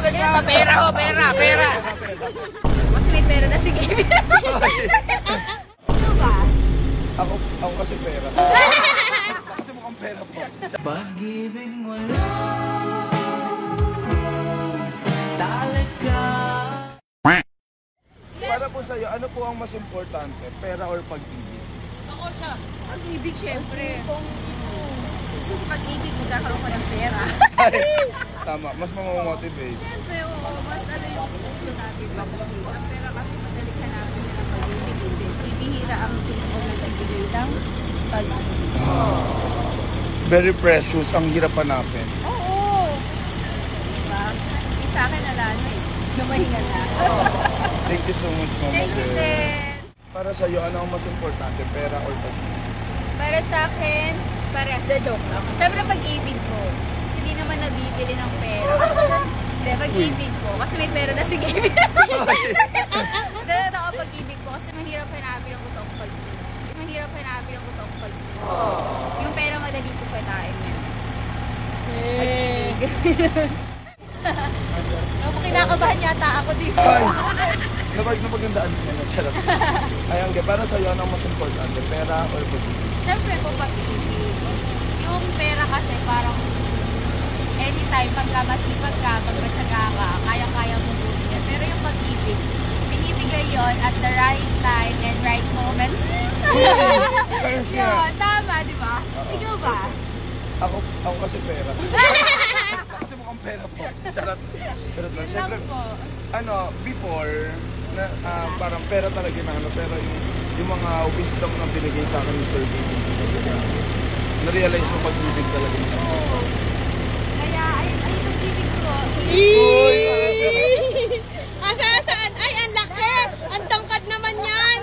Pera ho, pera. Mas may pera na sige. Ano ba? Ako kasi pera. Kasi mukhang pera po. Pag-ibig mo lang talaga. Para po sa'yo, ano po ang mas importante? Pera or pag-ibig? Ako siya. Pag-ibig syempre. Kasi sa pag-ibig, magkakaroon ka ng pera. Tama, mas mamamotivate. Siyempre, oo. Mas ano yung puso natin. Pag-ibig. Ang pera kasi madali ka namin ng pag-ibig. Hindi. Ibihira ang sinuong na nagbigay ng pag-ibig. Very precious, ang hirap hanapin. Oo. Diba? Sa akin, ala na eh. Namahinga na. Thank you so much, Mama. Thank you, Ted. Para sa'yo, ano ang mas importante? Pera or pag-ibig? Para sa akin, parehas na joke lang. Siyempre pag-ibig ko. Kasi di naman nabibili ng pera. Hindi, pag-ibig ko. Kasi may pera na sige. Dahil ako pag-ibig ko. Kasi mahirap hanapin ang gusto kong pag-ibig. Mahirap hanapin ang gusto kong pag-ibig. Yung pera madali ko patain yan. Pag-ibig. Ako kinakabahan yata ako dito. Napagandaan mo na, charot. Ayan, para sa'yo, ano ang mas importante? Pera or pag-ibig? Siyempre po pag-ibig. Yung pera kasi parang anytime pagka masipag ka, pagmatsaga ka, kaya-kaya mo buhin yan. Pero yung pag-ibig, binibigay yon at the right time and right moment. Yun, tama, di ba? Ikaw ba? Ako kasi pera. Kasi mukhang pera po. Charot. Charot lang. Siyempre, before, parang pera talaga na pero yung mga wisdom na binigay sa akin ni Sir David, na-realize yung pag-ibig talaga niya. Oo. Kaya, ay pag-ibig ko. Saan? Ay, ang laki! Ang tangkad naman yan!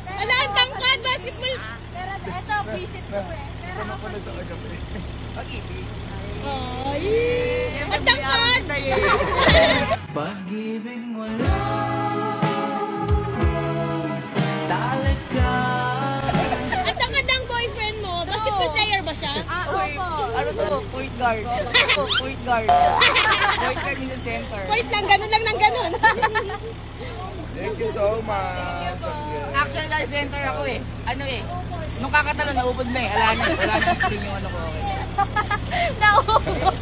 Ala, ang tangkad! Basketball! Pero ito, visit ko eh. Pero Ano ako pala sa agabi? Pag-ibig. Ay! Ang tangkad! Pag-ibig mo lang talaga. Ang tangkad ng boyfriend mo! Basketball player ba siya? Opo. Ano to? Point guard. Point guard. Point guard in the center. Wait lang, ganun lang ng ganun. Thank you so much. Actually, dahil center ako eh. Nung kakatalo, naubod na eh. Wala na string yung ano ko. Okay. Naubod.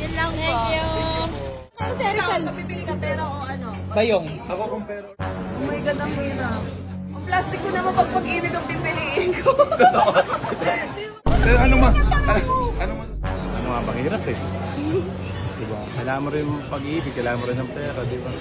Yan lang po. Thank you. Ang serial. Pabibili ka pera o ano? Bayong. Ako kung pero. Oh my God, ang hirap. Ang plastic ko naman pag pag-ibig ang pipiliin ko. Pero ano Ano nga, mahirap eh. Diba? Kailangan mo rin pag-ibig, kailangan mo rin ng pera, diba?